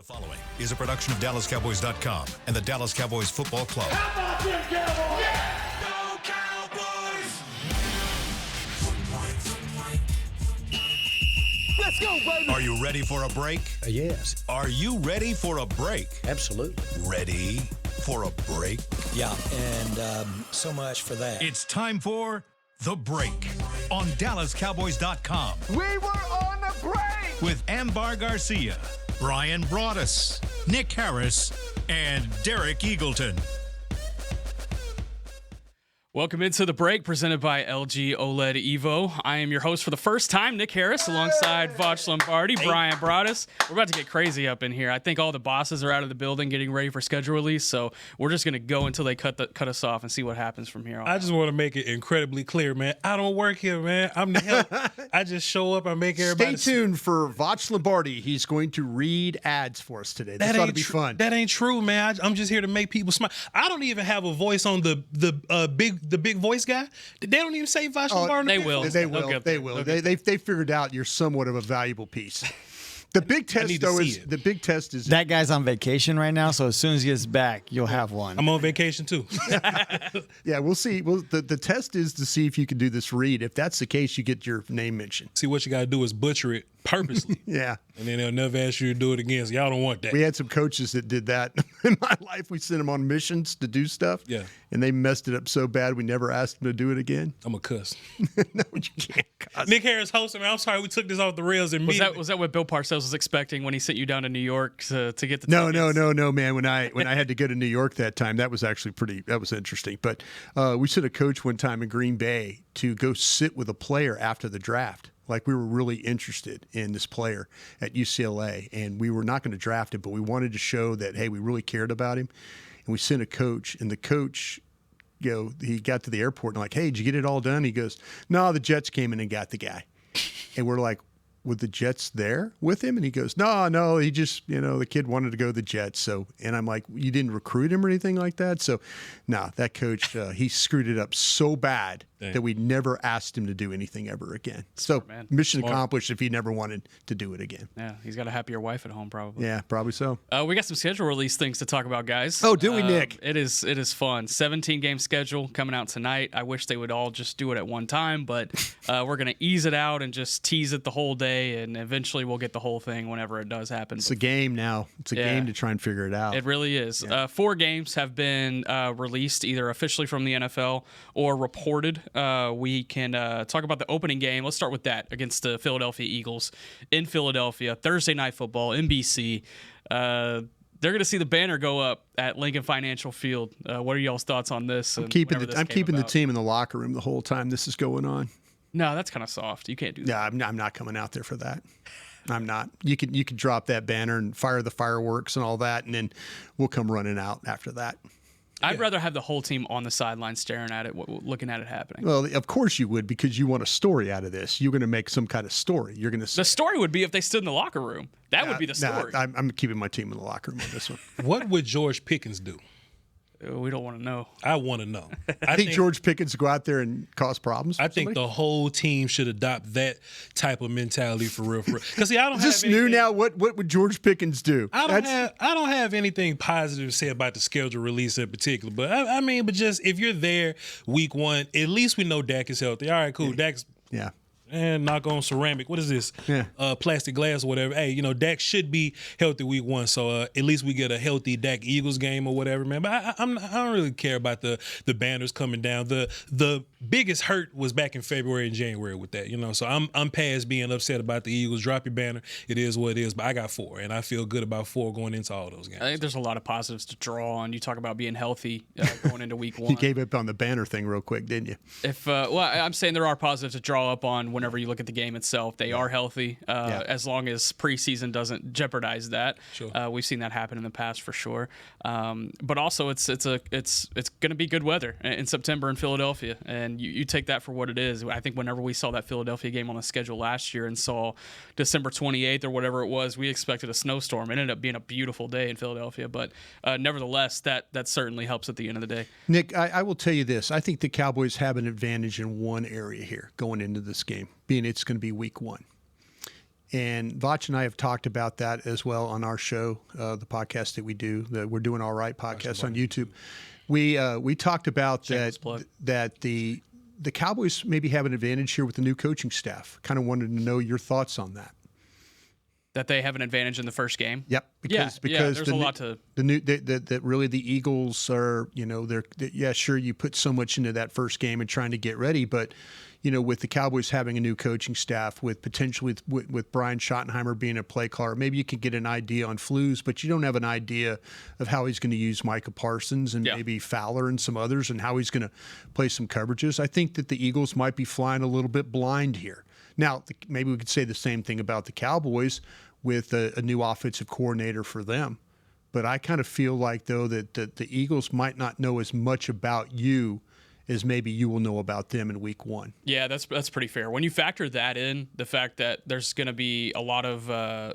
The following is a production of DallasCowboys.com and the Dallas Cowboys Football Club. How about them Cowboys? Yeah! Go Cowboys! Let's go, baby! Are you ready for a break? Yes. Are you ready for a break? Absolutely. Ready for a break? Yeah, and so much for that. It's time for The Break on DallasCowboys.com We were on the break! with Ambar Garcia, Bryan Broaddus, Nick Harris, and Derek Eagleton. Welcome into The Break, presented by LG OLED Evo. I am your host for the first time, Nick Harris, alongside Voch Lombardi, Bryan Broaddus. We're about to get crazy up in here. I think all the bosses are out of the building getting ready for schedule release, so we're just going to go until they cut us off and see what happens from here on. I just want to make it incredibly clear, man. I don't work here, man. I'm the help. I just show up and make everybody. Stay tuned for Voch Lombardi. He's going to read ads for us today. This ought to be fun. That ain't true, man. I'm just here to make people smile. I don't even have a voice on the big voice guy. They don't even say Voch Lombardi. They will. They will. They figured out you're somewhat of a valuable piece. The big test, though, is that guy's on vacation right now, so as soon as he gets back, you'll have one. I'm on vacation too. Yeah, we'll see. Well, the test is to see if you can do this read. If that's the case, you get your name mentioned. See, what you got to do is butcher it purposely. Yeah. And then they'll never ask you to do it again. So y'all don't want that. We had some coaches that did that in my life. We sent them on missions to do stuff. Yeah. And they messed it up so bad we never asked them to do it again. I'm a cuss. No, you can't cuss. Nick Harris hosting. I'm sorry we took this off the rails immediately. Was that what Bill Parcells was expecting when he sent you down to New York to get the No, tickets? man. When I had to go to New York that time, that was actually that was interesting. But we sent a coach one time in Green Bay to go sit with a player after the draft. Like, we were really interested in this player at UCLA, and we were not going to draft him, but we wanted to show that, hey, we really cared about him. And we sent a coach, and the coach, he got to the airport and like, hey, did you get it all done? He goes, no, the Jets came in and got the guy. And we're like, were the Jets there with him? And he goes, no, he just, the kid wanted to go to the Jets. So, and I'm like, you didn't recruit him or anything like that? So, no, that coach, he screwed it up so bad that we never asked him to do anything ever again. So, mission accomplished if he never wanted to do it again. Yeah, he's got a happier wife at home, probably. Yeah, probably so. We got some schedule release things to talk about, guys. Oh, do we, Nick? It is fun. 17-game schedule coming out tonight. I wish they would all just do it at one time, but we're going to ease it out and just tease it the whole day, and eventually we'll get the whole thing whenever it does happen. It's a game now. It's a game to try and figure it out. It really is. Yeah. 4 games have been released either officially from the NFL or reported. We can talk about the opening game. Let's start with that against the Philadelphia Eagles in Philadelphia. Thursday Night Football, NBC. They're going to see the banner go up at Lincoln Financial Field. What are y'all's thoughts on this? I'm keeping the team in the locker room the whole time this is going on. No, that's kind of soft. You can't do that. Yeah, I'm not coming out there for that. I'm not. You could drop that banner and fire the fireworks and all that, and then we'll come running out after that. I'd rather have the whole team on the sideline staring at it, looking at it happening. Well, of course you would, because you want a story out of this. You're going to make some kind of story. You're going to say, the story would be if they stood in the locker room. That would be the story. I'm keeping my team in the locker room on this one. What would George Pickens do? We don't want to know. I want to know. I think George Pickens go out there and cause problems. I think the whole team should adopt that type of mentality for real. Because see, I don't. Is this new now? What would George Pickens do? I don't have anything positive to say about the schedule release in particular. But I mean, just if you're there week 1, at least we know Dak is healthy. All right, cool. Dak's and knock on ceramic. What is this? Plastic glass or whatever. Hey, Dak should be healthy week 1, so at least we get a healthy Dak Eagles game or whatever, man. But I don't really care about the banners coming down. The biggest hurt was back in February and January with that, So I'm past being upset about the Eagles. Drop your banner. It is what it is. But I got 4, and I feel good about 4 going into all those games. I think there's a lot of positives to draw on. You talk about being healthy going into week 1. You gave up on the banner thing real quick, didn't you? I'm saying there are positives to draw up on whenever you look at the game itself. They are healthy, as long as preseason doesn't jeopardize that. Sure. We've seen that happen in the past for sure. But also, it's going to be good weather in September in Philadelphia, and you take that for what it is. I think whenever we saw that Philadelphia game on the schedule last year and saw December 28th or whatever it was, we expected a snowstorm. It ended up being a beautiful day in Philadelphia, but nevertheless, that certainly helps at the end of the day. Nick, I will tell you this. I think the Cowboys have an advantage in one area here going into this game, being it's going to be week 1. And Voch and I have talked about that as well on our show, the podcast that we do, the We're Doing All Right podcast on YouTube. We talked about that the Cowboys maybe have an advantage here with the new coaching staff. Kind of wanted to know your thoughts on that. That they have an advantage in the first game. Yep. Because there's a lot to that really the Eagles are, sure, you put so much into that first game and trying to get ready, but with the Cowboys having a new coaching staff, with potentially with Brian Schottenheimer being a play caller, maybe you can get an idea on Flues, but you don't have an idea of how he's going to use Micah Parsons and maybe Fowler and some others, and how he's going to play some coverages. I think that the Eagles might be flying a little bit blind here. Now, maybe we could say the same thing about the Cowboys with a new offensive coordinator for them. But I kind of feel like, though, that the Eagles might not know as much about you as maybe you will know about them in week one. Yeah, that's pretty fair. When you factor that in, the fact that there's going to be a lot of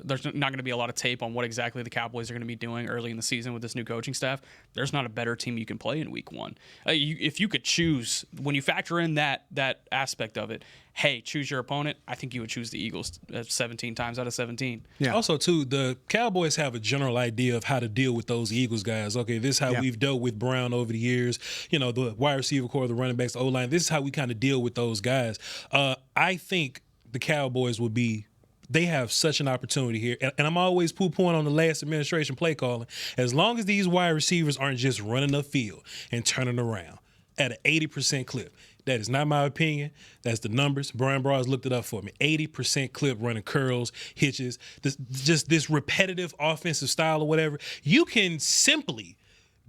there's not going to be a lot of tape on what exactly the Cowboys are going to be doing early in the season with this new coaching staff, there's not a better team you can play in week one. If you could choose, when you factor in that aspect of it, hey, choose your opponent, I think you would choose the Eagles 17 times out of 17. Yeah. Also, too, the Cowboys have a general idea of how to deal with those Eagles guys. Okay, this is how we've dealt with Brown over the years. The wide receiver core, the running backs, the O-line. This is how we kind of deal with those guys. I think the Cowboys will be – they have such an opportunity here. And I'm always poo-pooing on the last administration play calling. As long as these wide receivers aren't just running the field and turning around at an 80% clip. That is not my opinion. That's the numbers. Brian Broaddus looked it up for me. 80% clip running curls, hitches, this repetitive offensive style or whatever. You can simply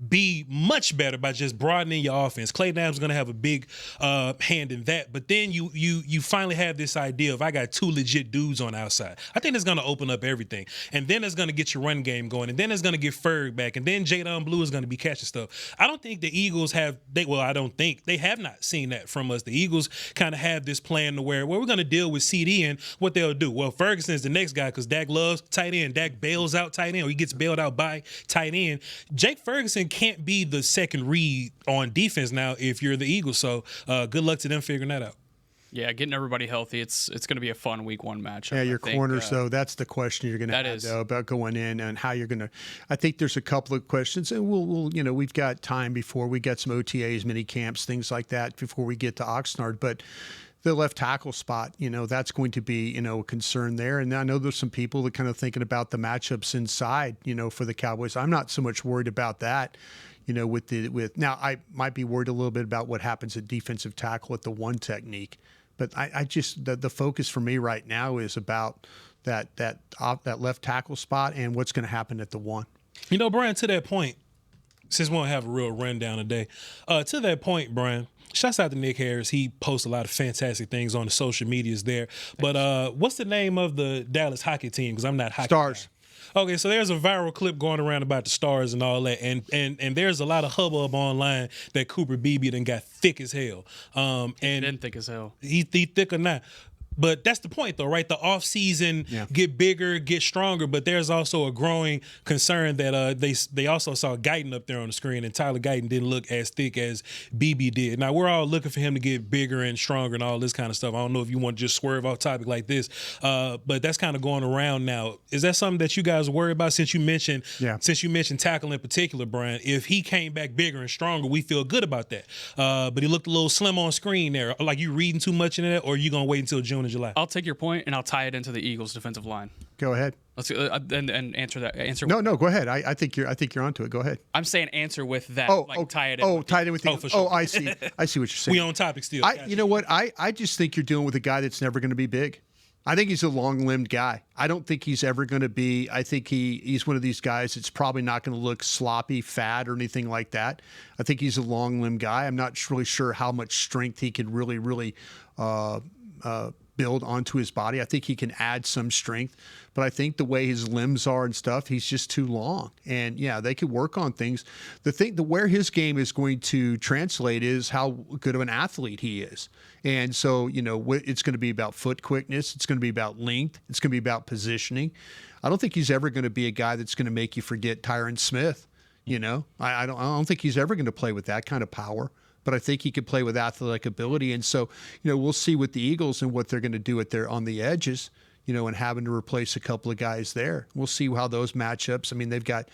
be much better by just broadening your offense. Clay Knapp's going to have a big hand in that. But then you finally have this idea of, I got two legit dudes on the outside. I think that's going to open up everything. And then it's going to get your run game going. And then it's going to get Ferg back. And then Jadon Blue is going to be catching stuff. I don't think the Eagles have – I don't think. They have not seen that from us. The Eagles kind of have this plan to where we're going to deal with CD and what they'll do. Well, Ferguson is the next guy because Dak loves tight end. Dak bails out tight end, or he gets bailed out by tight end. Jake Ferguson can't be the second read on defense now if you're the Eagles. So good luck to them figuring that out. Yeah, getting everybody healthy. It's going to be a fun week one matchup. Yeah, your corners, though, that's the question you're going to have, though, about going in and how you're going to. I think there's a couple of questions, and we'll we've got time before we get some OTAs, mini camps, things like that before we get to Oxnard. But the left tackle spot, that's going to be, a concern there. And I know there's some people that kind of thinking about the matchups inside, for the Cowboys. I'm not so much worried about that. Now I might be worried a little bit about what happens at defensive tackle at the one technique, but I just the focus for me right now is about that left tackle spot and what's going to happen at the one. Brian, to that point, since we won't have a real rundown today, to that point, Brian, shouts out to Nick Harris. He posts a lot of fantastic things on the social medias there. But what's the name of the Dallas hockey team? Because I'm not hockey. Stars. Guy. Okay, so there's a viral clip going around about the Stars and all that, and there's a lot of hubbub online that Cooper Beebe done got thick as hell. And didn't thick as hell. He thick or not. But that's the point, though, right? The offseason get bigger, get stronger, but there's also a growing concern that they also saw Guyton up there on the screen, and Tyler Guyton didn't look as thick as BB did. Now, we're all looking for him to get bigger and stronger and all this kind of stuff. I don't know if you want to just swerve off topic like this, but that's kind of going around now. Is that something that you guys worry about since you mentioned tackle in particular, Brian? If he came back bigger and stronger, we feel good about that. But he looked a little slim on screen there. Like, you reading too much into that, or are you going to wait until June and July? I'll take your point and I'll tie it into the Eagles' defensive line. Go ahead. Let's and answer that. No, go ahead. I think you're onto it. Go ahead. I'm saying answer with that. Tie it in. Tie it in with the. For sure. I see. I see what you're saying. We on topic still. You know what? I just think you're dealing with a guy that's never going to be big. I think he's a long-limbed guy. I don't think he's ever going to be. I think he's one of these guys that's probably not going to look sloppy, fat, or anything like that. I think he's a long-limbed guy. I'm not really sure how much strength he can really build onto his body. I think he can add some strength, but I think the way his limbs are and stuff, he's just too long. And yeah, they could work on things. Where his game is going to translate is how good of an athlete he is. And so, it's going to be about foot quickness. It's going to be about length. It's going to be about positioning. I don't think he's ever going to be a guy that's going to make you forget Tyron Smith. I don't think he's ever going to play with that kind of power. But I think he could play with athletic ability. And so, we'll see with the Eagles and what they're going to do on the edges. and having to replace a couple of guys there. We'll see how those matchups. I mean, they've got,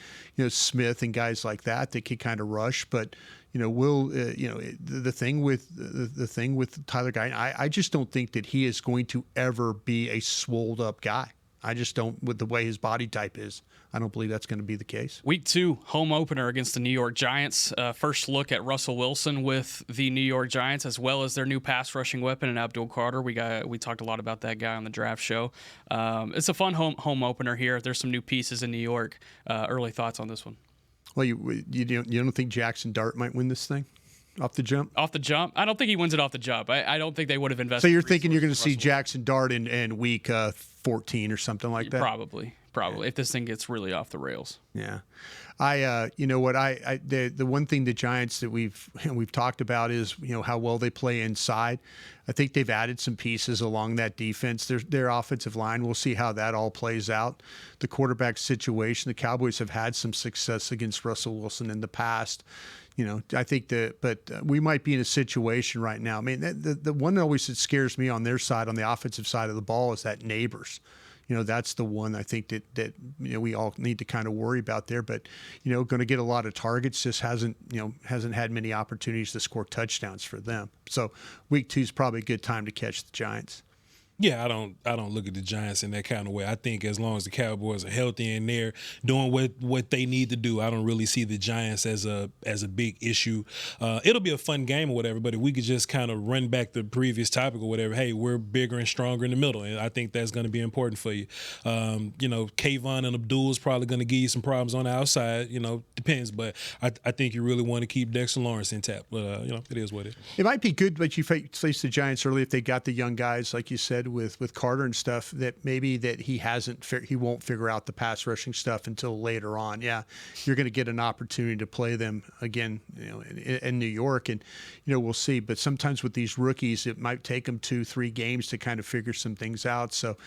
Smith and guys like that can kind of rush, but the thing with Tyler Guyton, I just don't think that he is going to ever be a swolled up guy. I just don't, with the way his body type is. I don't believe that's going to be the case. Week 2, home opener against the New York Giants. First look at Russell Wilson with the New York Giants, as well as their new pass rushing weapon in Abdul Carter. We talked a lot about that guy on the draft show. It's a fun home opener here. There's some new pieces in New York. Early thoughts on this one? Well, you don't think Jackson Dart might win this thing off the jump? Off the jump? I don't think he wins it off the jump. I don't think they would have invested. So you're thinking you're going to see Jackson Dart in week 14 or something like that? Probably. If this thing gets really off the rails. Yeah. The one thing the Giants that we've talked about is, how well they play inside. I think they've added some pieces along that defense. Their offensive line, we'll see how that all plays out. The quarterback situation, the Cowboys have had some success against Russell Wilson in the past. I think but we might be in a situation right now. I mean, the one always that scares me on their side, on the offensive side of the ball, is that Neighbors. That's the one I think that we all need to kind of worry about there. But going to get a lot of targets. Just hasn't had many opportunities to score touchdowns for them. So week 2 is probably a good time to catch the Giants. Yeah, I don't look at the Giants in that kind of way. I think as long as the Cowboys are healthy and they're doing what they need to do, I don't really see the Giants as a big issue. It'll be a fun game or whatever, but if we could just kind of run back the previous topic or whatever, hey, we're bigger and stronger in the middle, and I think that's going to be important for you. Kayvon and Abdul is probably going to give you some problems on the outside. Depends, but I think you really want to keep Dexter Lawrence intact. But it is what it is. It might be good, but you face the Giants early if they got the young guys, like you said, with Carter and stuff, that maybe that he won't figure out the pass rushing stuff until later on. Yeah, you're going to get an opportunity to play them again, in New York, and we'll see. But sometimes with these rookies, it might take them 2-3 games to kind of figure some things out. So,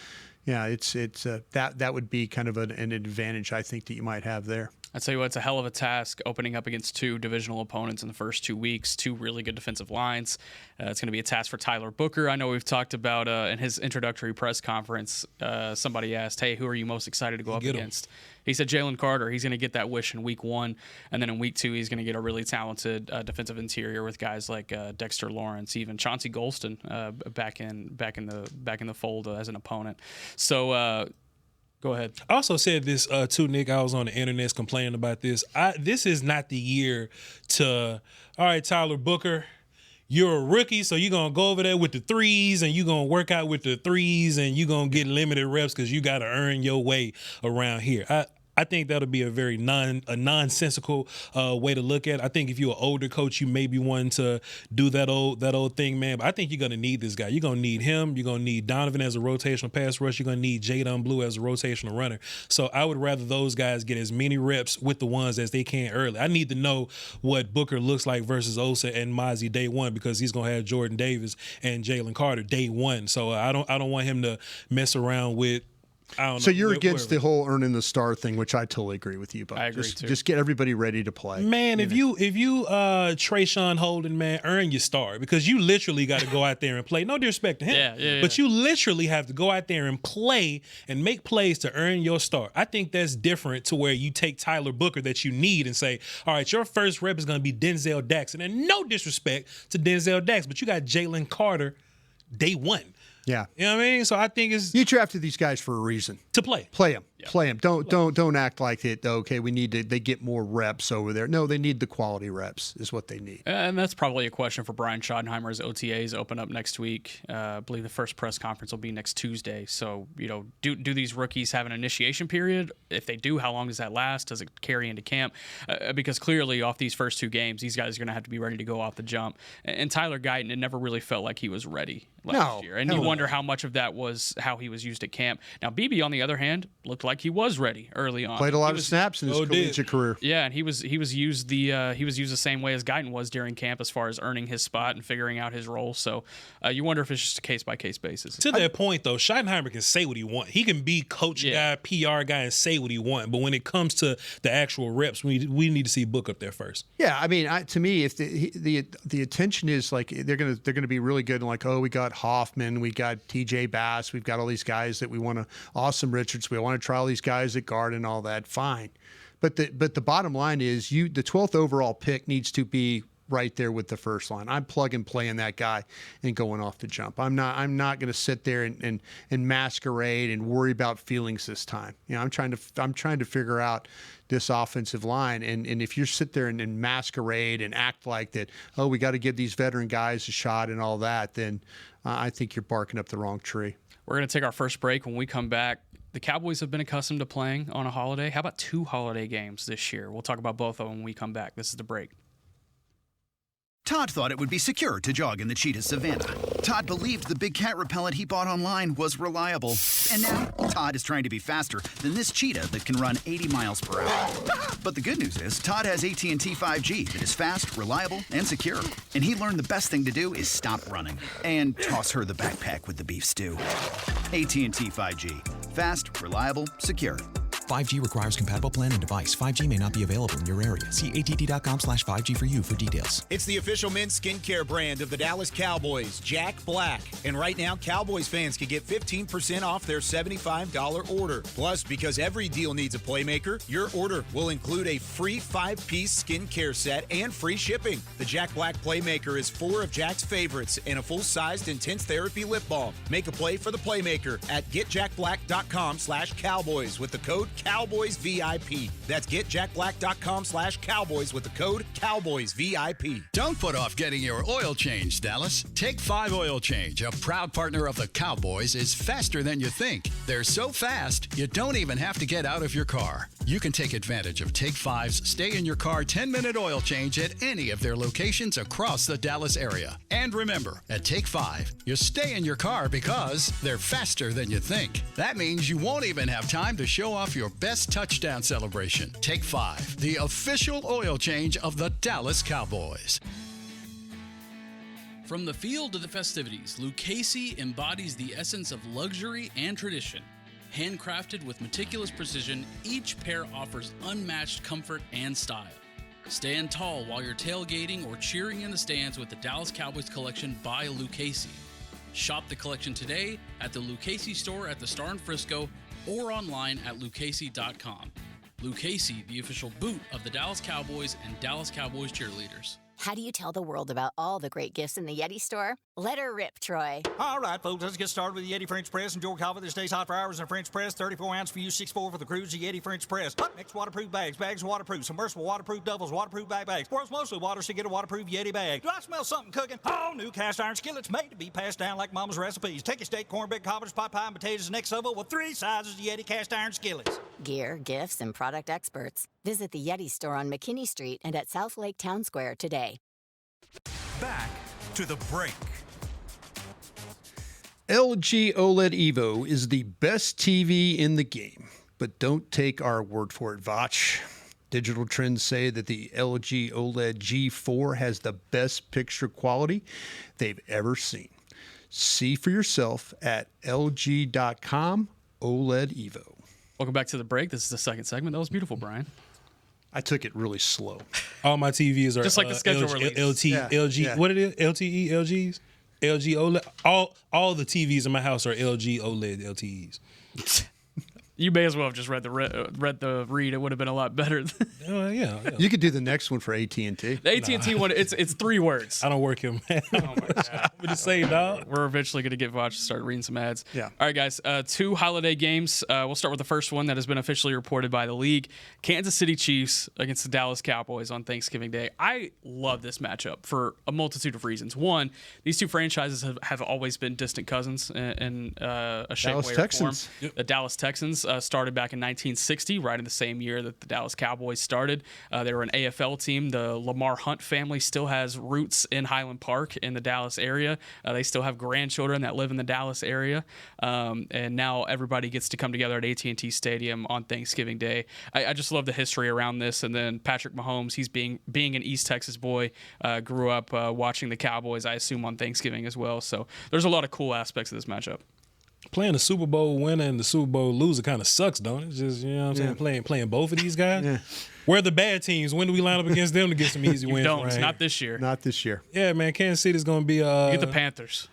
yeah, it's that would be kind of an advantage I think that you might have there. I tell you what, it's a hell of a task opening up against 2 divisional opponents in the first 2 weeks, 2 really good defensive lines. It's going to be a task for Tyler Booker. I know we've talked about in his introductory press conference, somebody asked, hey, who are you most excited to go up against? He said Jalen Carter. He's going to get that wish in week 1, and then in week 2, he's going to get a really talented defensive interior with guys like Dexter Lawrence, even Chauncey Golston back in the fold as an opponent. So. Go ahead. I also said this too, Nick. I was on the internet complaining about this. This is not the year to, all right, Tyler Booker, you're a rookie, so you're going to go over there with the threes and you're going to work out with the threes and you're going to get limited reps because you got to earn your way around here. I think that'll be a very nonsensical way to look at it. I think if you're an older coach, you may be wanting to do that old thing, man. But I think you're going to need this guy. You're going to need him. You're going to need Donovan as a rotational pass rush. You're going to need Jadon Blue as a rotational runner. So I would rather those guys get as many reps with the ones as they can early. I need to know what Booker looks like versus Osa and Mozzie day 1 because he's going to have Jordan Davis and Jalen Carter day 1. So I don't want him to mess around with. So you're against the whole earning the star thing, which I totally agree with you about. I agree too. Just get everybody ready to play. Man, if you Trayshawn Holden, man, earn your star because you literally got to go out there and play. No disrespect to him, but you literally have to go out there and play and make plays to earn your star. I think that's different to where you take Tyler Booker that you need and say, all right, your first rep is going to be Denzel Daxon, and no disrespect to Denzel Daxon, but you got Jalen Carter day 1. Yeah. You know what I mean? So I think it's... You drafted these guys for a reason. To play. Play them. Yeah. Play them. Don't act like it. Okay, they get more reps over there. No, they need the quality reps is what they need. And that's probably a question for Brian Schottenheimer as OTAs open up next week. I believe the first press conference will be next Tuesday. So, do these rookies have an initiation period? If they do, how long does that last? Does it carry into camp? Because clearly off these first 2 games, these guys are going to have to be ready to go off the jump. And Tyler Guyton, it never really felt like he was ready last year. And you wonder how much of that was how he was used at camp. Now, BB, on the other hand, looked like he was ready early on. Played a lot of snaps in his collegiate career. Yeah, and he was used the same way as Guyton was during camp as far as earning his spot and figuring out his role. So you wonder if it's just a case by case basis. To that point though, Schottenheimer can say what he wants. He can be coach guy, PR guy, and say what he wants. But when it comes to the actual reps, we need to see Book up there first. Yeah, I mean, to me, if the attention is like they're gonna be really good and like, oh, we got Hoffman, we got T.J. Bass, we've got all these guys that we want to, Awesome Richards, we want to try all these guys at guard and all that. Fine, but the bottom line is the 12th overall pick needs to be right there with the first line. I'm plug and playing that guy and going off the jump. I'm not going to sit there and masquerade and worry about feelings this time. You know, I'm trying to figure out this offensive line. And if you sit there and masquerade and act like that, oh, we got to give these veteran guys a shot and all that, then I think you're barking up the wrong tree. We're going to take our first break. When we come back, the Cowboys have been accustomed to playing on a holiday. How about 2 holiday games this year? We'll talk about both of them when we come back. This is the break. Todd thought it would be secure to jog in the cheetah savanna. Todd believed the big cat repellent he bought online was reliable. And now, Todd is trying to be faster than this cheetah that can run 80 miles per hour. But the good news is, Todd has AT&T 5G that is fast, reliable, and secure. And he learned the best thing to do is stop running and toss her the backpack with the beef stew. AT&T 5G. Fast, reliable, secure. 5G requires compatible plan and device. 5G may not be available in your area. See att.com/5G for you for details. It's the official men's skincare brand of the Dallas Cowboys, Jack Black. And right now, Cowboys fans can get 15% off their $75 order. Plus, because every deal needs a playmaker, your order will include a free 5-piece skincare set and free shipping. The Jack Black Playmaker is 4 of Jack's favorites and a full-sized intense therapy lip balm. Make a play for the playmaker at getjackblack.com/Cowboys with the code CowboysVIP. That's getjackblack.com/Cowboys with the code CowboysVIP. Don't put off getting your oil changed, Dallas. Take 5 Oil Change, a proud partner of the Cowboys, is faster than you think. They're so fast, you don't even have to get out of your car. You can take advantage of Take 5's stay-in-your-car 10-minute oil change at any of their locations across the Dallas area. And remember, at Take 5, you stay in your car because they're faster than you think. That means you won't even have time to show off your best touchdown celebration. Take 5, the official oil change of the Dallas Cowboys. From the field to the festivities, Lucchese embodies the essence of luxury and tradition. Handcrafted with meticulous precision, each pair offers unmatched comfort and style. Stand tall while you're tailgating or cheering in the stands with the Dallas Cowboys collection by Lucchese. Shop the collection today at the Lucchese store at the Star in Frisco or online at lucchese.com. Lucchese, the official boot of the Dallas Cowboys and Dallas Cowboys cheerleaders. How do you tell the world about all the great gifts in the Yeti store? Let her rip, Troy. All right, folks, let's get started with the Yeti French Press. Enjoy coffee that stays hot for hours in a French press. 34 ounce for you, 6'4" for the cruise. The Yeti French Press. Up next, waterproof bags. Bags waterproof. Submersible waterproof doubles. Waterproof backpacks. World's mostly water, so get a waterproof Yeti bag. Do I smell something cooking? Oh, new cast iron skillets made to be passed down like Mama's recipes. Take a steak, cornbread, cobbler's pot pie, and potatoes, and next level with 3 sizes of Yeti cast iron skillets. Gear, gifts, and product experts. Visit the Yeti store on McKinney Street and at South Lake Town Square today. Back to the break. LG OLED Evo is the best TV in the game, but don't take our word for it, Voch. Digital trends say that the LG OLED G4 has the best picture quality they've ever seen. See for yourself at lg.com OLED Evo. Welcome back to the break. This is the second segment. That was beautiful, Brian. I took it really slow. All my TVs are just like the schedule release. LG. What it is? LTE, LGs, LG OLED. All the TVs in my house are LG OLED LTEs. You may as well have just read the read. It would have been a lot better. Yeah. You could do the next one for AT&T. The AT&T one, it's 3 words. I don't work here, man. Oh my God. We're the same, dog. We're eventually going to get Voch to start reading some ads. Yeah. All right, guys. 2 holiday games. We'll start with the first one that has been officially reported by the league. Kansas City Chiefs against the Dallas Cowboys on Thanksgiving Day. I love this matchup for a multitude of reasons. One, these 2 franchises have always been distant cousins in a shape, way, or form. The Dallas Texans. started back in 1960, right in the same year that the Dallas Cowboys started. They were an AFL team. The Lamar Hunt family still has roots in Highland Park in the Dallas area. They still have grandchildren that live in the Dallas area. And now everybody gets to come together at AT&T Stadium on Thanksgiving Day. I just love the history around this. And then Patrick Mahomes, he's being an East Texas boy, grew up watching the Cowboys, I assume, on Thanksgiving as well. So there's a lot of cool aspects of this matchup. Playing the Super Bowl winner and the Super Bowl loser kind of sucks, don't it? Just, you know what I'm saying? Playing both of these guys. Yeah. Where are the bad teams? When do we line up against them to get some easy wins? Don't. Right? Not this year. Not this year. Yeah, man. Kansas City's going to be... You get the Panthers.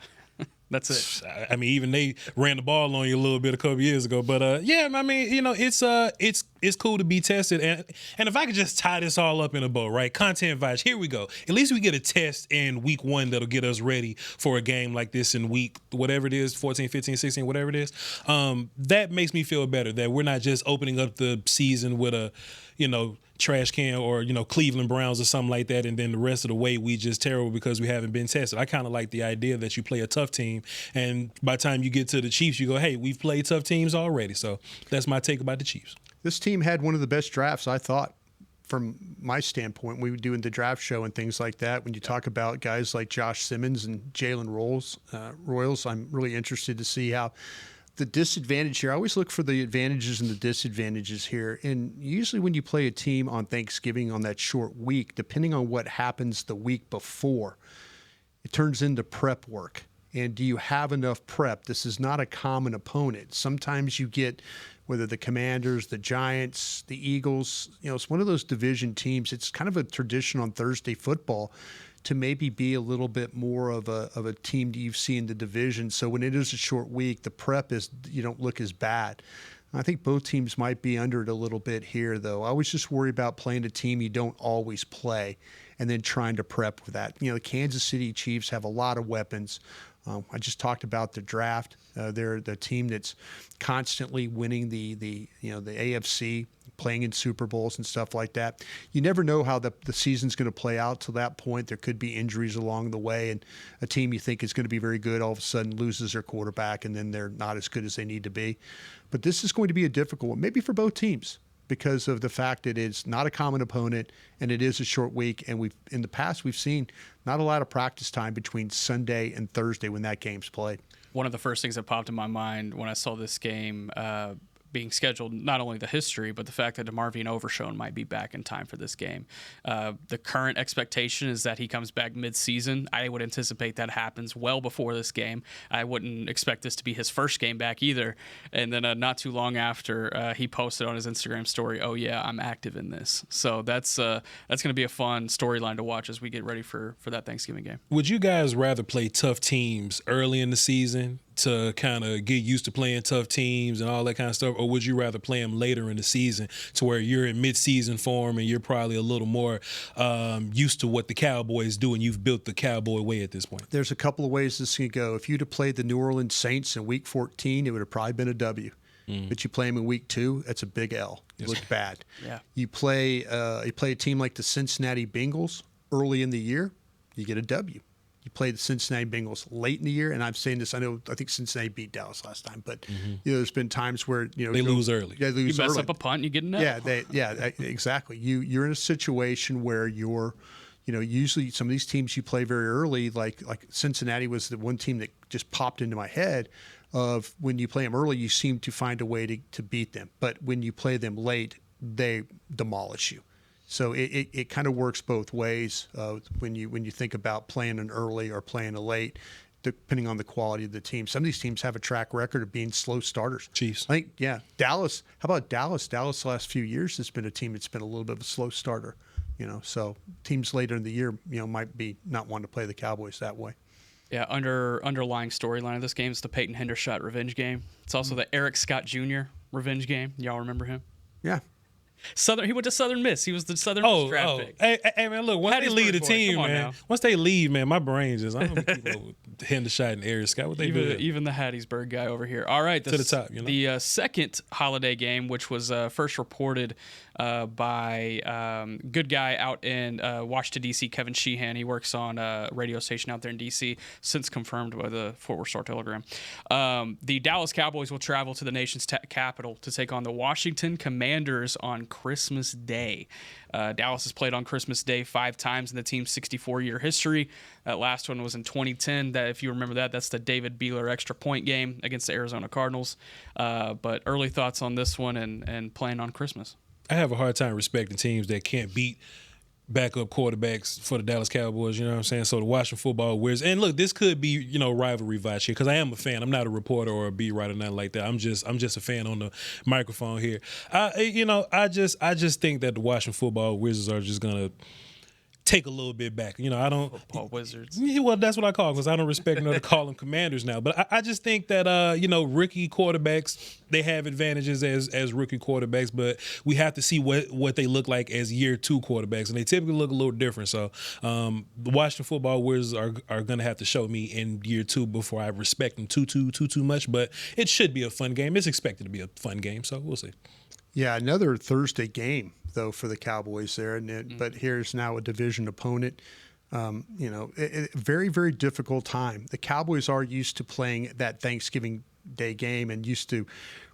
That's it. I mean, even they ran the ball on you a little bit a couple years ago. But, yeah, I mean, you know, it's cool to be tested. And if I could just tie this all up in a bow, right? Content Voch, here we go. At least we get a test in week 1 that'll get us ready for a game like this in week, whatever it is, 14, 15, 16, whatever it is. That makes me feel better that we're not just opening up the season with a, you know, trash can or, you know, Cleveland Browns or something like that, and then the rest of the way we just terrible because we haven't been tested. I kind of like the idea that you play a tough team, and by the time you get to the Chiefs, you go, hey, we've played tough teams already. So that's my take about the Chiefs. This team had one of the best drafts, I thought, from my standpoint. We were doing the draft show and things like that. When you talk about guys like Josh Simmons and Jalen Royals, I'm really interested to see how the disadvantage here. I always look for the advantages and the disadvantages here. And usually when you play a team on Thanksgiving on that short week, depending on what happens the week before, it turns into prep work. And do you have enough prep? This is not a common opponent. Sometimes you get, whether the Commanders, the Giants, the Eagles, you know, it's one of those division teams. It's kind of a tradition on Thursday football to maybe be a little bit more of a team that you've seen in the division. So when it is a short week, the prep is, you don't look as bad. I think both teams might be under it a little bit here, though. I always just worry about playing a team you don't always play and then trying to prep for that. You know, the Kansas City Chiefs have a lot of weapons. I just talked about the draft. They're the team that's constantly winning the AFC, playing in Super Bowls and stuff like that. You never know how the season's going to play out to that point. There could be injuries along the way, and a team you think is going to be very good all of a sudden loses their quarterback, and then they're not as good as they need to be. But this is going to be a difficult one, maybe for both teams, because of the fact that it's not a common opponent and it is a short week. And in the past, we've seen not a lot of practice time between Sunday and Thursday when that game's played. One of the first things that popped in my mind when I saw this game being scheduled, not only the history, but the fact that DeMarvion Overshown might be back in time for this game. The current expectation is that he comes back mid-season. I would anticipate that happens well before this game. I wouldn't expect this to be his first game back either. And then not too long after, he posted on his Instagram story, "Oh yeah, I'm active in this." So that's going to be a fun storyline to watch as we get ready for that Thanksgiving game. Would you guys rather play tough teams early in the season to kind of get used to playing tough teams and all that kind of stuff, or would you rather play them later in the season to where you're in mid-season form and you're probably a little more used to what the Cowboys do and you've built the Cowboy way at this point? There's a couple of ways this can go. If you'd have played the New Orleans Saints in Week 14, it would have probably been a W. But you play them in Week 2, that's a big L. It looked bad. Yeah. You play a team like the Cincinnati Bengals early in the year, you get a W. You play the Cincinnati Bengals late in the year, and I'm saying this. I think Cincinnati beat Dallas last time, but you know, there's been times where they lose early. Yeah, they lose you mess early. up a punt, you get an L. Yeah, exactly. You're in a situation where usually some of these teams you play very early, like Cincinnati was the one team that just popped into my head. Of when you play them early, you seem to find a way to beat them, but when you play them late, they demolish you. So it kind of works both ways when you think about playing an early or playing a late, depending on the quality of the team. Some of these teams have a track record of being slow starters. Chiefs. I think, yeah. Dallas. How about Dallas? Dallas the last few years has been a team that's been a little bit of a slow starter. So teams later in the year, might be not wanting to play the Cowboys that way. Yeah, underlying storyline of this game is the Peyton Hendershot revenge game. It's also the Eric Scott Jr. revenge game. Y'all remember him? Yeah. Southern. He went to Southern Miss. He was the Southern Miss draft pick. Hey, man, look, once they leave the team, man. Now. Once they leave, man, my brain just, I don't keep up with Hendershot and Aries Scott. What they do? Even the Hattiesburg guy over here. All right. To the top, you know? The second holiday game, which was first reported by good guy out in Washington, D.C., Kevin Sheehan. He works on a radio station out there in D.C., since confirmed by the Fort Worth Star-Telegram. The Dallas Cowboys will travel to the nation's capital to take on the Washington Commanders on Christmas Day. Dallas has played on Christmas Day 5 times in the team's 64-year history. That last one was in 2010. That, if you remember that's the David Beeler extra point game against the Arizona Cardinals. But early thoughts on this one and playing on Christmas. I have a hard time respecting teams that can't beat backup quarterbacks for the Dallas Cowboys, you know what I'm saying? So the Washington football Wizards. And look, this could be, rivalry vibes here because I am a fan. I'm not a reporter or a beat writer, nothing like that. I'm just a fan on the microphone here. I just think that the Washington football Wizards are just gonna take a little bit back. I don't. Football Wizards. Yeah, well, that's what I call them because I don't respect to call them Commanders now. But I just think that rookie quarterbacks, they have advantages as rookie quarterbacks, but we have to see what they look like as year 2 quarterbacks, and they typically look a little different. So the Washington football Wizards are going to have to show me in year 2 before I respect them too much. But it should be a fun game. It's expected to be a fun game, so we'll see. Yeah, another Thursday game though for the Cowboys there, but here's now a division opponent. Very, very difficult time. The Cowboys are used to playing that Thanksgiving Day game and used to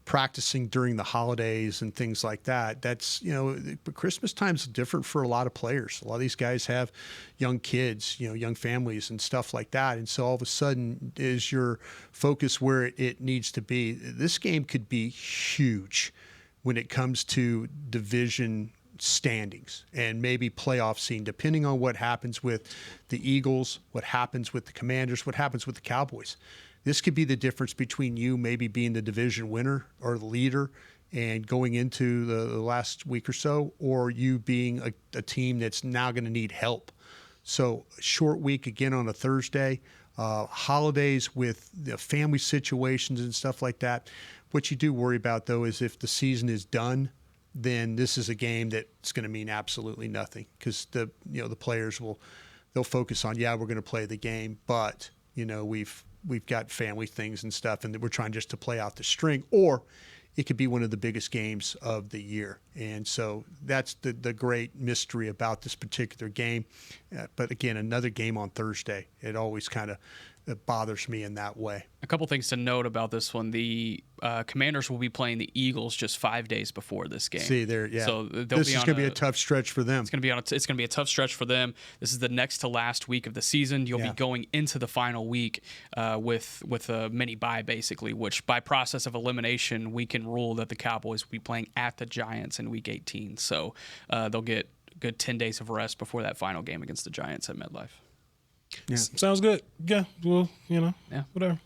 practicing during the holidays and things like that. That's, but Christmas time's different for a lot of players. A lot of these guys have young kids, young families and stuff like that. And so all of a sudden is your focus where it needs to be. This game could be huge when it comes to division standings and maybe playoff scene, depending on what happens with the Eagles, what happens with the Commanders, what happens with the Cowboys. This could be the difference between you maybe being the division winner or the leader and going into the last week or so, or you being a team that's now going to need help. So short week again on a Thursday, holidays with the family situations and stuff like that. What you do worry about, though, is if the season is done, then this is a game that's going to mean absolutely nothing because the players they'll focus on, we're going to play the game, but we've got family things and stuff, and we're trying just to play out the string, or it could be one of the biggest games of the year. And so that's the great mystery about this particular game. But again, another game on Thursday. It always kind of bothers me in that way. A couple things to note about this one. The Commanders will be playing the Eagles just 5 days before this game. See there, yeah. So this is going to be a tough stretch for them. It's going to be a tough stretch for them. This is the next to last week of the season. You'll be going into the final week with a mini bye, basically, which by process of elimination, we can rule that the Cowboys will be playing at the Giants in Week 18. So they'll get a good 10 days of rest before that final game against the Giants at MetLife. Yeah. Sounds good. Yeah, well, whatever.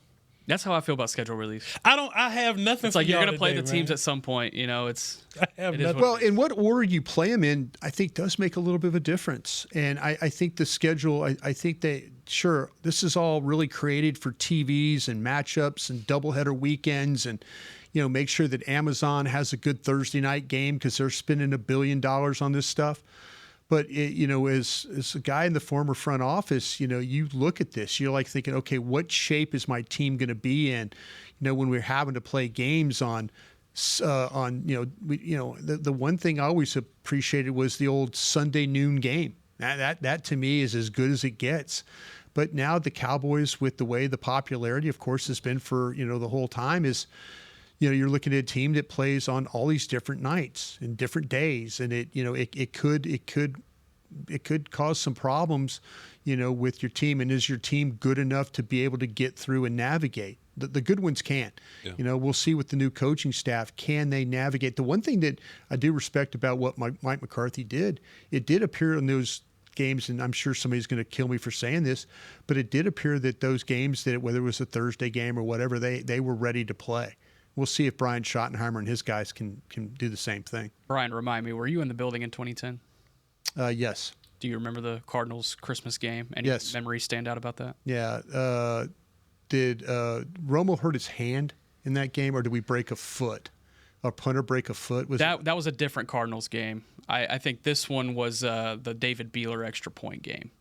That's how I feel about schedule release. I have nothing. It's like you're going to play today, the teams man. at some point. I have nothing. Well, in what order you play them in, I think does make a little bit of a difference. And I think the schedule, I think this is all really created for TVs and matchups and doubleheader weekends and, make sure that Amazon has a good Thursday night game because they're spending $1 billion on this stuff. But, as a guy in the former front office, you look at this, you're like thinking, okay, what shape is my team going to be in, when we're having to play games the one thing I always appreciated was the old Sunday noon game. That to me is as good as it gets. But now the Cowboys, with the way the popularity, of course, has been for, the whole time is, you're looking at a team that plays on all these different nights and different days, and it could cause some problems, with your team. And is your team good enough to be able to get through and navigate? The good ones can. Yeah. We'll see with the new coaching staff, can they navigate? The one thing that I do respect about what Mike McCarthy did, it did appear in those games, and I'm sure somebody's going to kill me for saying this, but it did appear that those games, that whether it was a Thursday game or whatever, they were ready to play. We'll see if Brian Schottenheimer and his guys can do the same thing. Brian, remind me, were you in the building in 2010? Yes. Do you remember the Cardinals Christmas game? Any memories stand out about that? Yeah. Did Romo hurt his hand in that game, or did we break a foot a punter break a foot? That was a different Cardinals game. I think this one was the David Beeler extra point game.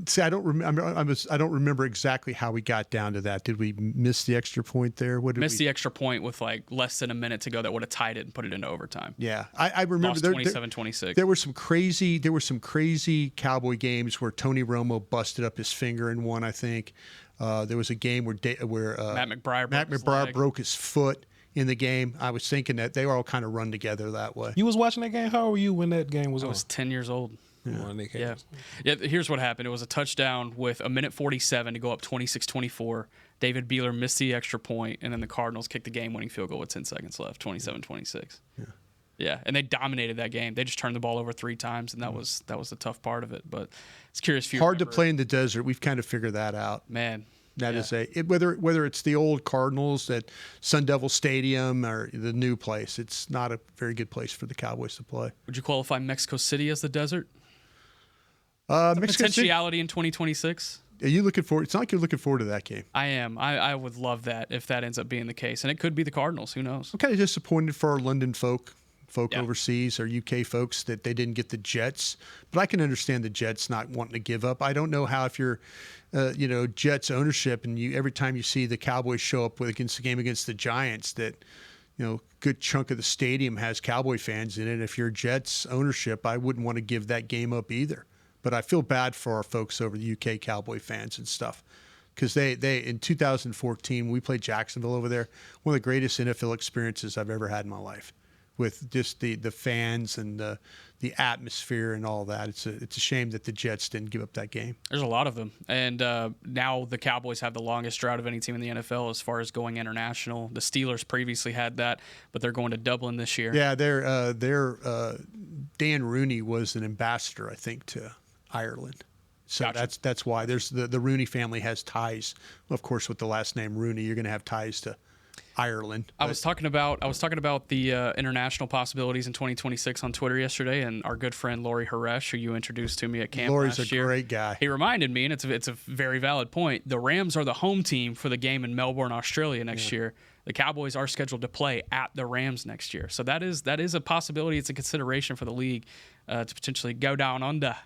See, I don't remember exactly how we got down to that. Did we miss the extra point there? Missed the extra point with like less than a minute to go that would have tied it and put it into overtime. Yeah, I remember 27-26. There were some crazy Cowboy games where Tony Romo busted up his finger in one. I think there was a game where Matt McBride broke his foot in the game. I was thinking that they were all kind of run together that way. You was watching that game? How old were you when that game was on? I was 10 years old. Yeah. Here's what happened. It was a touchdown with a minute 47 to go up 26-24. David Beeler missed the extra point, and then the Cardinals kicked the game-winning field goal with 10 seconds left, 27-26. Yeah, and they dominated that game. They just turned the ball over 3 times, and that was the tough part of it. But it's curious if you hard to play in the desert. We've kind of figured that out. Man. That is whether it's the old Cardinals at Sun Devil Stadium or the new place, it's not a very good place for the Cowboys to play. Would you qualify Mexico City as the desert? Potentiality in 2026. Are you looking forward? It's not like you're looking forward to that game. I am. I would love that if that ends up being the case, and it could be the Cardinals. Who knows? I'm kind of disappointed for our London folk overseas or UK folks that they didn't get the Jets, but I can understand the Jets not wanting to give up. I don't know how if you're, Jets ownership and every time you see the Cowboys show up against the game against the Giants that. Good chunk of the stadium has Cowboy fans in it. If you're Jets ownership, I wouldn't want to give that game up either. But I feel bad for our folks over the UK Cowboy fans and stuff because they in 2014 we played Jacksonville over there. One of the greatest NFL experiences I've ever had in my life, with just the fans and the atmosphere and all that. It's a shame that the Jets didn't give up that game. There's a lot of them, and now the Cowboys have the longest drought of any team in the NFL as far as going international. The Steelers previously had that, but they're going to Dublin this year. Yeah, Dan Rooney was an ambassador, I think, to Ireland. So gotcha. that's why there's the Rooney family has ties. Of course, with the last name Rooney, you're going to have ties to Ireland. I was talking about the international possibilities in 2026 on Twitter yesterday, and our good friend Laurie Haresh, who you introduced to me at camp last year. Laurie's a great guy. He reminded me, and it's a very valid point. The Rams are the home team for the game in Melbourne, Australia next year. The Cowboys are scheduled to play at the Rams next year, so that is a possibility. It's a consideration for the league to potentially go down under.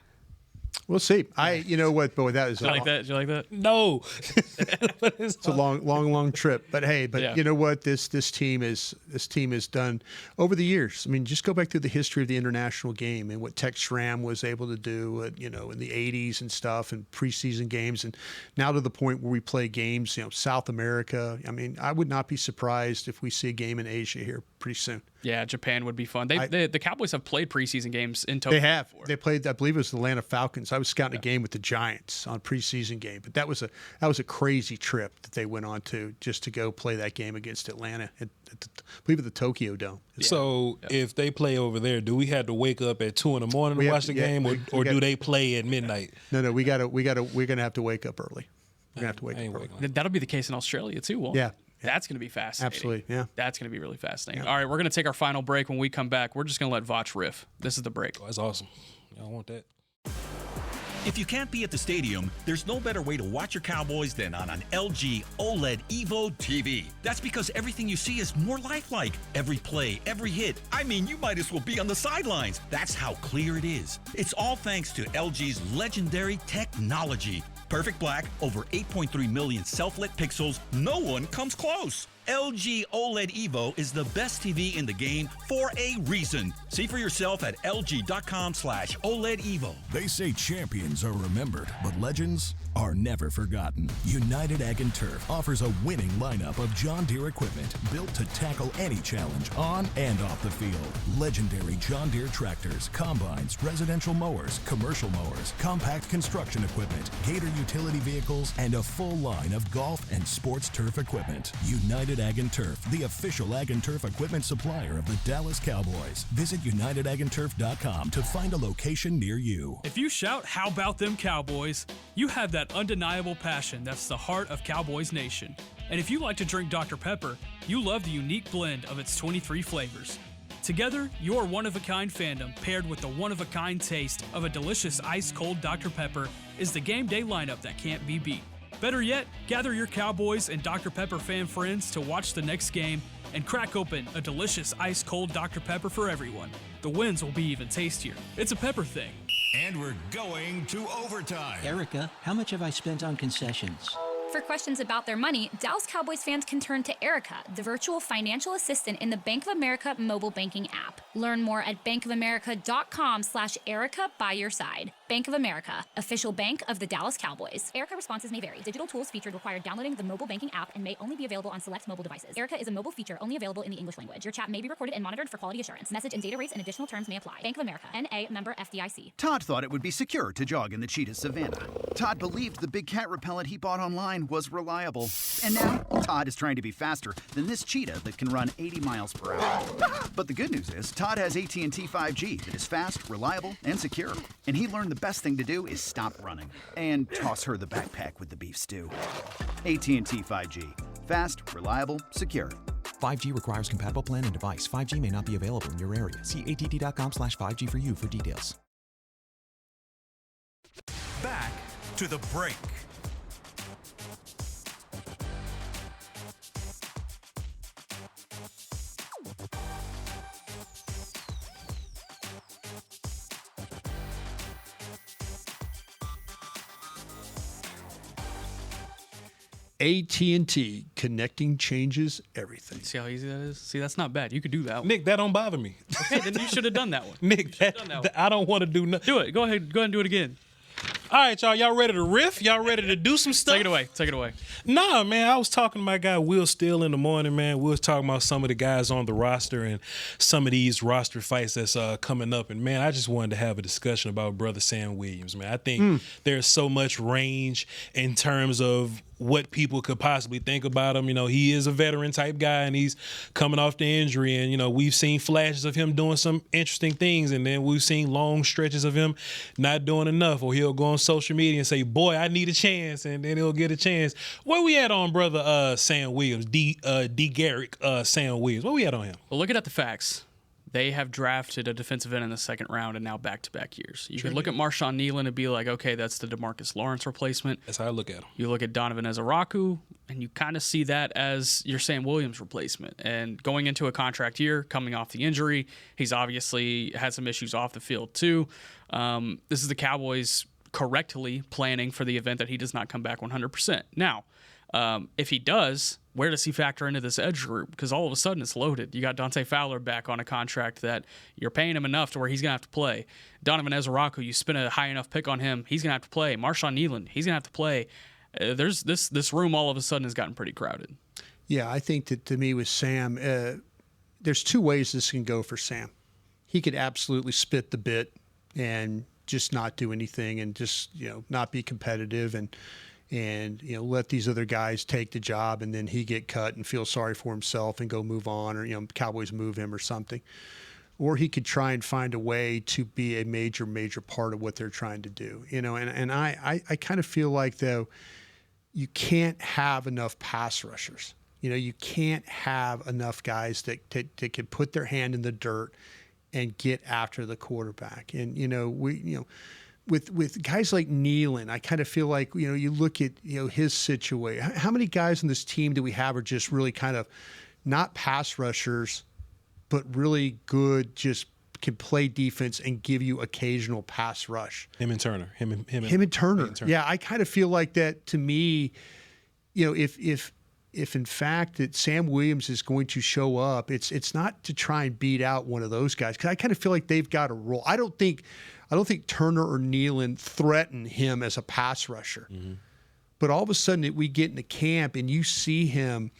We'll see. You know what, boy, that is. Did you like that? No. It's a long trip. But hey, You know what? This team has done over the years. I mean, just go back through the history of the international game and what Tex Schramm was able to do, in the 80s and stuff, and preseason games, and now to the point where we play games, South America. I mean, I would not be surprised if we see a game in Asia here pretty soon. Yeah, Japan would be fun. The Cowboys have played preseason games in Tokyo. They have. Before. They played. I believe it was the Atlanta Falcons. I was scouting a game with the Giants on preseason game, but that was a crazy trip that they went on to just to go play that game against Atlanta. I believe at the Tokyo Dome. So if they play over there, do we have to wake up at 2 a.m. to watch the game, or do they play at midnight? No. We're gonna have to wake up early. We're gonna have to wake up early. That'll be the case in Australia too, won't it? That's going to be fascinating. Absolutely, yeah. That's going to be really fascinating. All right, we're going to take our final break. When we come back, we're just going to let Voch riff. This is the break. Oh, that's awesome. I want that. If you can't be at the stadium, there's no better way to watch your Cowboys than on an LG OLED Evo TV. That's because everything you see is more lifelike. Every play, every hit. I mean, you might as well be on the sidelines. That's how clear it is. It's all thanks to LG's legendary technology. Perfect black, over 8.3 million self-lit pixels. No one comes close. LG OLED Evo is the best TV in the game for a reason. See for yourself at lg.com/OLED Evo. They say champions are remembered, but legends are never forgotten. United Ag and Turf offers a winning lineup of John Deere equipment built to tackle any challenge on and off the field. Legendary John Deere tractors, combines, residential mowers, commercial mowers, compact construction equipment, Gator utility vehicles, and a full line of golf and sports turf equipment. United Ag and Turf, the official Ag and Turf equipment supplier of the Dallas Cowboys. Visit UnitedAgAndTurf.com to find a location near you. If you shout, "How about them Cowboys?" you have that undeniable passion that's the heart of Cowboys Nation. And if you like to drink Dr. Pepper, you love the unique blend of its 23 flavors. Together, your one-of-a-kind fandom paired with the one-of-a-kind taste of a delicious ice-cold Dr. Pepper is the game day lineup that can't be beat. Better yet, gather your Cowboys and Dr. Pepper fan friends to watch the next game and crack open a delicious ice-cold Dr. Pepper for everyone. The wins will be even tastier. It's a pepper thing. And we're going to overtime. Erica, how much have I spent on concessions? For questions about their money, Dallas Cowboys fans can turn to Erica, the virtual financial assistant in the Bank of America mobile banking app. Learn more at bankofamerica.com/Erica by your side. Bank of America, official bank of the Dallas Cowboys. Erica responses may vary. Digital tools featured require downloading the mobile banking app and may only be available on select mobile devices. Erica is a mobile feature only available in the English language. Your chat may be recorded and monitored for quality assurance. Message and data rates and additional terms may apply. Bank of America, N.A., member FDIC. Todd thought it would be secure to jog in the cheetah savanna. Todd believed the big cat repellent he bought online was reliable. And now, Todd is trying to be faster than this cheetah that can run 80 miles per hour. But the good news is, Todd has AT&T 5G that is fast, reliable, and secure. And he learned the best thing to do is stop running and toss her the backpack with the beef stew. AT&T 5G. Fast, reliable, secure. 5G requires compatible plan and device. 5G may not be available in your area. See att.com/5G for you for details. Back to the break. AT&T, connecting changes everything. See how easy that is? See, that's not bad. You could do that one. Nick, that don't bother me. Okay, then you should have done that one. Nick, I don't want to do nothing. Do it. Go ahead and do it again. All right, y'all. Y'all ready to riff? Y'all ready to do some stuff? Take it away. Nah, man. I was talking to my guy Will Steele in the morning, man. We was talking about some of the guys on the roster and some of these roster fights that's coming up. And, man, I just wanted to have a discussion about brother Sam Williams, man. I think there's so much range in terms of what people could possibly think about him. You know, he is a veteran type guy and he's coming off the injury. And, you know, we've seen flashes of him doing some interesting things. And then we've seen long stretches of him not doing enough. Or he'll go on social media and say, boy, I need a chance. And then he'll get a chance. Where we at on brother Sam Williams, D. Garrick Sam Williams? Where we at on him? Well, looking at the facts, they have drafted a defensive end in the second round and now back-to-back years. You can look at Marshawn Nealon and be like, okay, that's the DeMarcus Lawrence replacement. That's how I look at him. You look at Donovan Ezeraku, and you kind of see that as your Sam Williams replacement. And going into a contract year, coming off the injury, he's obviously had some issues off the field too. This is the Cowboys correctly planning for the event that he does not come back 100%. Now, if he does, where does he factor into this edge group? Because all of a sudden it's loaded. You got Dante Fowler back on a contract that you're paying him enough to where he's going to have to play. Donovan Ezeraku, you spend a high enough pick on him, he's going to have to play. Marshawn Nealon, he's going to have to play. There's this room all of a sudden has gotten pretty crowded. Yeah, I think that to me with Sam, there's two ways this can go for Sam. He could absolutely spit the bit and just not do anything and just, you know, not be competitive and you know, let these other guys take the job and then he get cut and feel sorry for himself and go move on, or, you know, Cowboys move him or something. Or he could try and find a way to be a major part of what they're trying to do, you know. And I kind of feel like, though, you can't have enough pass rushers. You know, you can't have enough guys that can put their hand in the dirt and get after the quarterback. And, you know, with guys like Nealon, I kind of feel like, you know, you look at, you know, his situation. How many guys on this team do we have are just really kind of not pass rushers, but really good, just can play defense and give you occasional pass rush? Him and Turner. Him and Turner. Yeah, I kind of feel like that to me, you know, if in fact that Sam Williams is going to show up, it's not to try and beat out one of those guys, because I kind of feel like they've got a role. I don't think Turner or Nealon threaten him as a pass rusher. Mm-hmm. But all of a sudden we get into camp and you see him,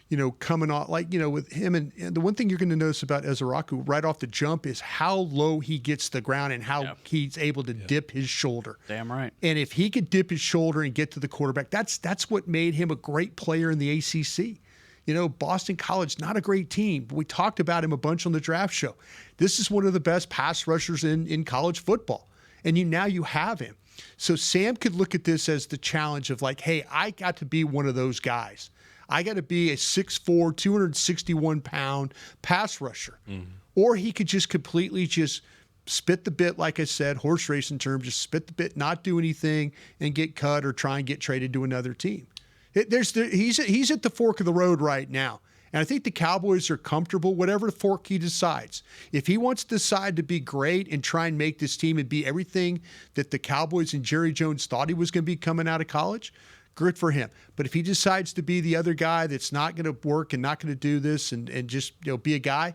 you know, coming off, like, you know, with him. And the one thing you're going to notice about Ezeraku right off the jump is how low he gets to the ground and how he's able to dip his shoulder. Damn right. And if he could dip his shoulder and get to the quarterback, that's what made him a great player in the ACC. You know, Boston College, not a great team, but we talked about him a bunch on the draft show. This is one of the best pass rushers in college football. And now you have him. So Sam could look at this as the challenge of like, hey, I got to be one of those guys. I got to be a 6'4", 261-pound pass rusher. Mm-hmm. Or he could just completely just spit the bit, like I said, horse racing terms, just spit the bit, not do anything, and get cut or try and get traded to another team. He's at the fork of the road right now. And I think the Cowboys are comfortable, whatever fork he decides. If he wants to decide to be great and try and make this team and be everything that the Cowboys and Jerry Jones thought he was going to be coming out of college, good for him. But if he decides to be the other guy that's not going to work and not going to do this and just be a guy,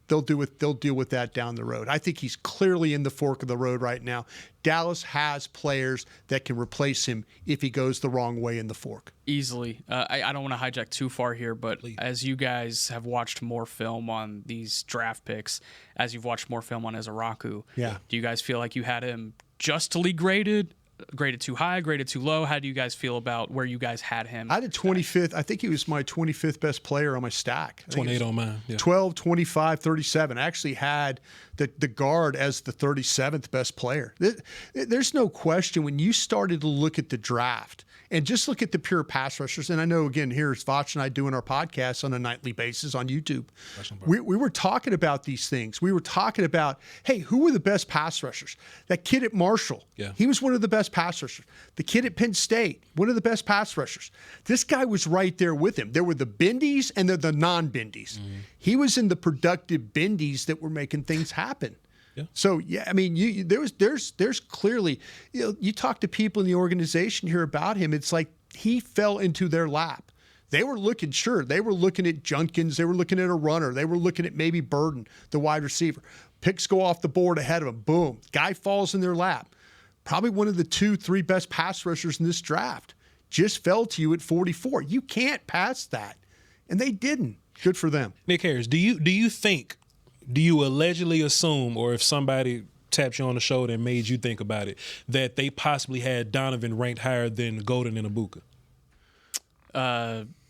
they'll deal with that down the road. I think he's clearly in the fork of the road right now. Dallas has players that can replace him if he goes the wrong way in the fork. Easily. I don't want to hijack too far here, but as you guys have watched more film on these draft picks, as you've watched more film on Ezaraku, do you guys feel like you had him justly graded too high, graded too low? How do you guys feel about where you guys had him? I had a 25th. I think he was my 25th best player on my stack. 28 on mine. Yeah. 12, 25, 37. I actually had the guard as the 37th best player. There's no question when you started to look at the draft and just look at the pure pass rushers. And I know, again, here's Voch and I doing our podcasts on a nightly basis on YouTube. We were talking about these things. We were talking about, hey, who were the best pass rushers? That kid at Marshall, he was one of the best pass rushers. The kid at Penn State, one of the best pass rushers. This guy was right there with him. There were the bendies and the non-bendies. He was in the productive bendies that were making things happen. So I mean, there's clearly, you talk to people in the organization here about him. It's like he fell into their lap. They were looking at Junkins. They were looking at a runner. They were looking at maybe Burden, the wide receiver. Picks go off the board ahead of him. Boom, guy falls in their lap. Probably one of the 2-3 best pass rushers in this draft. Just fell to you at 44. You can't pass that, and they didn't. Good for them. Nick Harris, do you allegedly assume, or if somebody tapped you on the shoulder and made you think about it, that they possibly had Donovan ranked higher than Golden and Ibuka?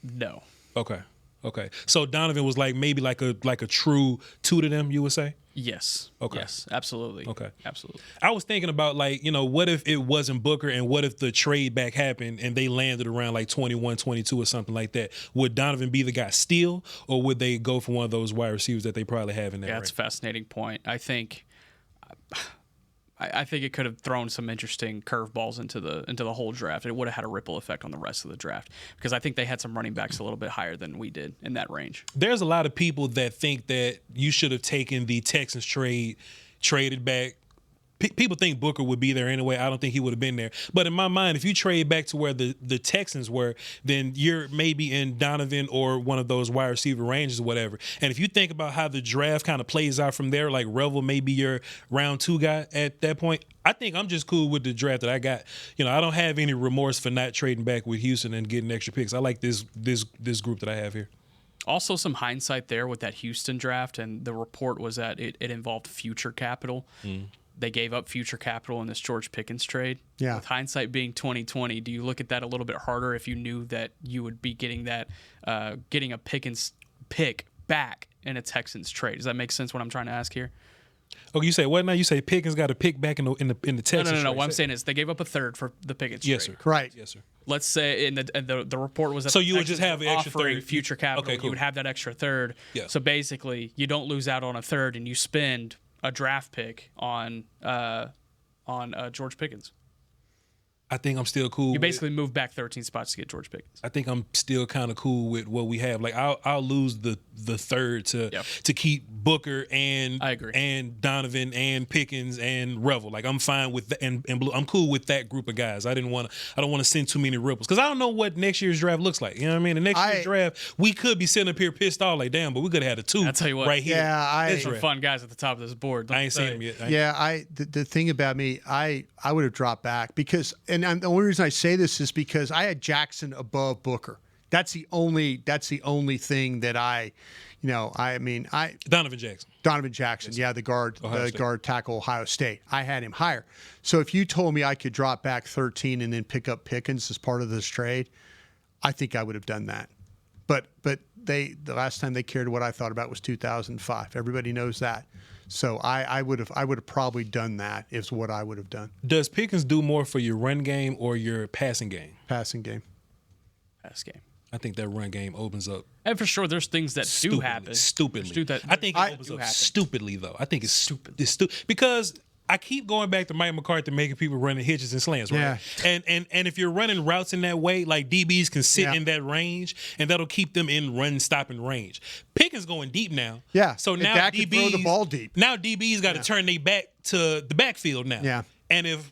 No. Okay. So Donovan was maybe like a true two to them, you would say? Yes. Okay. Yes, absolutely. Okay. Absolutely. I was thinking about what if it wasn't Booker and what if the trade back happened and they landed around 21, 22 or something like that? Would Donovan be the guy still, or would they go for one of those wide receivers that they probably have in there? Yeah, that's a fascinating point. I think it could have thrown some interesting curveballs into the whole draft. It would have had a ripple effect on the rest of the draft because I think they had some running backs a little bit higher than we did in that range. There's a lot of people that think that you should have taken the Texans traded back. People think Booker would be there anyway. I don't think he would have been there. But in my mind, if you trade back to where the Texans were, then you're maybe in Donovan or one of those wide receiver ranges or whatever. And if you think about how the draft kind of plays out from there, like Revel may be your round 2 guy at that point, I think I'm just cool with the draft that I got. I don't have any remorse for not trading back with Houston and getting extra picks. I like this group that I have here. Also, some hindsight there with that Houston draft, and the report was that it involved future capital. They gave up future capital in this George Pickens trade. Yeah. With hindsight being 2020, do you look at that a little bit harder if you knew that you would be getting a Pickens pick back in a Texans trade? Does that make sense? What I'm trying to ask here. Oh, you say what now? You say Pickens got a pick back in the Texans? No. What I'm saying is they gave up a third for the Pickens trade. Yes, sir. Right. Yes, sir. Let's say, and the report was that so you would just have an extra offering third future capital. Okay, cool. You would have that extra third. Yeah. So basically, you don't lose out on a third, and you spend a draft pick on George Pickens. I think I'm still cool. You basically move back 13 spots to get George Pickens. I think I'm still kind of cool with what we have. I'll lose the third to keep Booker and I agree. And Donovan and Pickens and Revel. I'm fine with that, and Blue. I'm cool with that group of guys. I don't want to send too many ripples because I don't know what next year's draft looks like. You know what I mean? The next year's draft, we could be sitting up here pissed off damn, but we could have had a 2. I'll tell you what, right here. Yeah, some fun guys at the top of this board. I ain't seen them yet. The thing about me, I would have dropped back because, and the only reason I say this is because I had Jackson above Booker. That's the only thing that Donovan Jackson. Yes. The guard tackle Ohio State. I had him higher. So if you told me I could drop back 13 and then pick up Pickens as part of this trade, I think I would have done that. But the last time they cared what I thought about was 2005. Everybody knows that. So I would have probably done that is what I would have done. Does Pickens do more for your run game or your passing game? Passing game. Pass game. I think that run game opens up. And for sure, there's things that do happen. Stupidly. I think it opens up stupidly, though. I think it's stupid. It's stupid because I keep going back to Mike McCarthy making people run in hitches and slants, right? Yeah. And if you're running routes in that way, like DBs can sit in that range, and that'll keep them in run stopping range. Pickens going deep now. Yeah. So and now Dak DBs can throw the ball deep. Now DBs got to turn their back to the backfield now. Yeah. And if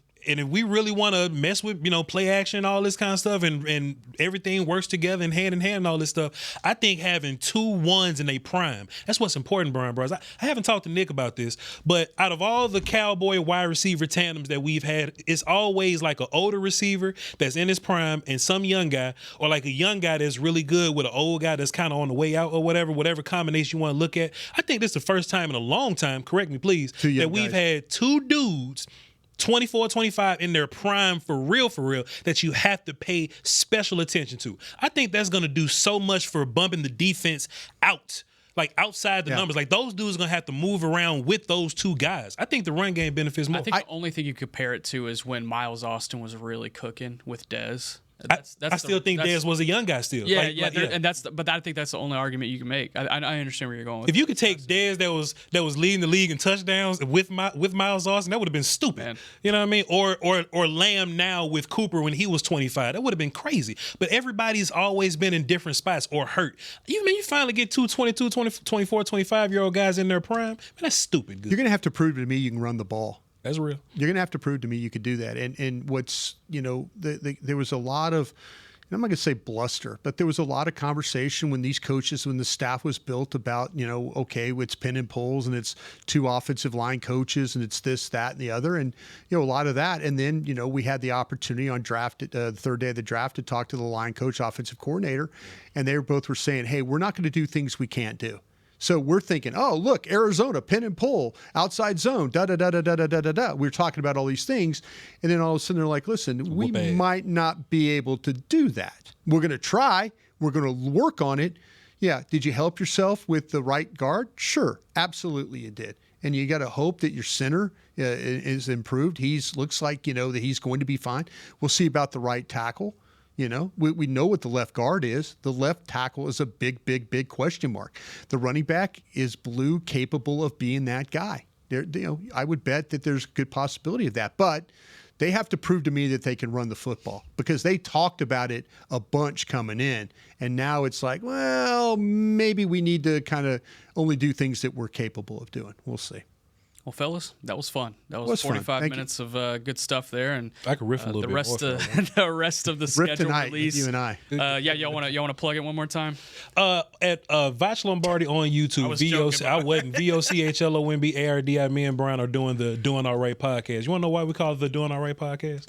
we really want to mess with, play action, all this kind of stuff, and everything works together and hand in hand and all this stuff, I think having 2 ones in their prime, that's what's important, Brian Bros. I haven't talked to Nick about this, but out of all the Cowboy wide receiver tandems that we've had, it's always like an older receiver that's in his prime and some young guy, or like a young guy that's really good with an old guy that's kind of on the way out or whatever combination you want to look at. I think this is the first time in a long time, correct me please, that we've had 2 dudes 24, 25 in their prime for real, that you have to pay special attention to. I think that's going to do so much for bumping the defense out, like outside the numbers. Like those dudes are going to have to move around with those 2 guys. I think the run game benefits more. I think the only thing you compare it to is when Miles Austin was really cooking with Dez. I still think Dez was a young guy still. Yeah, and but I think that's the only argument you can make. I understand where you're going with. If you could take Dez that was leading the league in touchdowns with Miles Austin, that would have been stupid. Man. You know what I mean? Or Lamb now with Cooper when he was 25, that would have been crazy. But everybody's always been in different spots or hurt. You finally get 2 22, 24, 25-year-old guys in their prime. Man, that's stupid good. You're gonna have to prove to me you can run the ball. That's real. You're going to have to prove to me you could do that. And what's, there was a lot of, I'm not going to say bluster, but there was a lot of conversation when these coaches, when the staff was built about, okay, it's pin and pulls and it's 2 offensive line coaches and it's this, that, and the other. And, a lot of that. And then, we had the opportunity on the third day of the draft to talk to the line coach, offensive coordinator. And they both were saying, hey, we're not going to do things we can't do. So we're thinking, oh, look, Arizona, pin and pull, outside zone, da-da-da-da-da-da-da-da. We're talking about all these things. And then all of a sudden they're like, listen, we might not be able to do that. We're going to try. We're going to work on it. Yeah. Did you help yourself with the right guard? Sure. Absolutely you did. And you got to hope that your center is improved. Looks like, that he's going to be fine. We'll see about the right tackle. We know what the left guard is. The left tackle is a big, big, big question mark. The running back is Blue capable of being that guy. I would bet that there's a good possibility of that. But they have to prove to me that they can run the football because they talked about it a bunch coming in. And now it's like, well, maybe we need to kind of only do things that we're capable of doing. We'll see. Well, fellas, that was fun. That was 45 minutes of good stuff there, and I could riff a little bit more. The rest of the schedule tonight release. With you and I. Y'all want to plug it one more time? At Voch Lombardi on YouTube. I wasn't. VOCHLOMBARDI. Me and Bryan are doing the Doing All Right podcast. You want to know why we call it the Doing All Right podcast?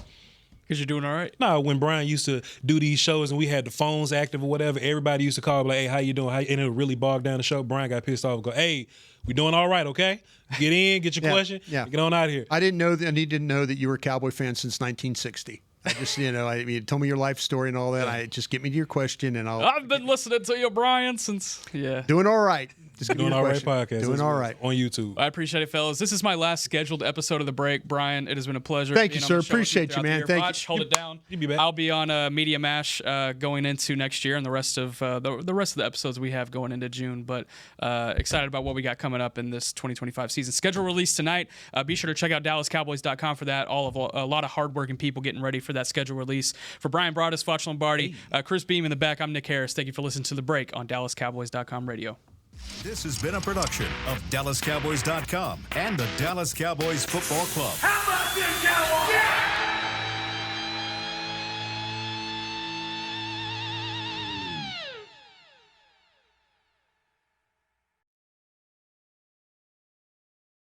Because you're doing all right? No, when Bryan used to do these shows and we had the phones active or whatever, everybody used to call like, hey, how you doing? And it would really bog down the show. Bryan got pissed off and go, hey, we doing all right, okay? Get in, get your question, get on out of here. I didn't know that you were a Cowboy fan since 1960. I just, tell me your life story and all that. Just get me to your question and I've been listening to you, Bryan, since, Doing all right. Just Doing All Right podcast. Doing all right. On YouTube. I appreciate it, fellas. This is my last scheduled episode of The Break. Bryan, it has been a pleasure. Thank you, sir. Appreciate you, man. Thank you. Hold it down. You be back. I'll be on Media Mash going into next year and the rest of the rest of the episodes we have going into June. But excited about what we got coming up in this 2025 season. Schedule release tonight. Be sure to check out DallasCowboys.com for that. A lot of hardworking people getting ready for that schedule release. For Bryan Broaddus, Voch Lombardi, Chris Beam in the back, I'm Nick Harris. Thank you for listening to The Break on DallasCowboys.com radio. This has been a production of DallasCowboys.com and the Dallas Cowboys Football Club. How about this, Cowboys?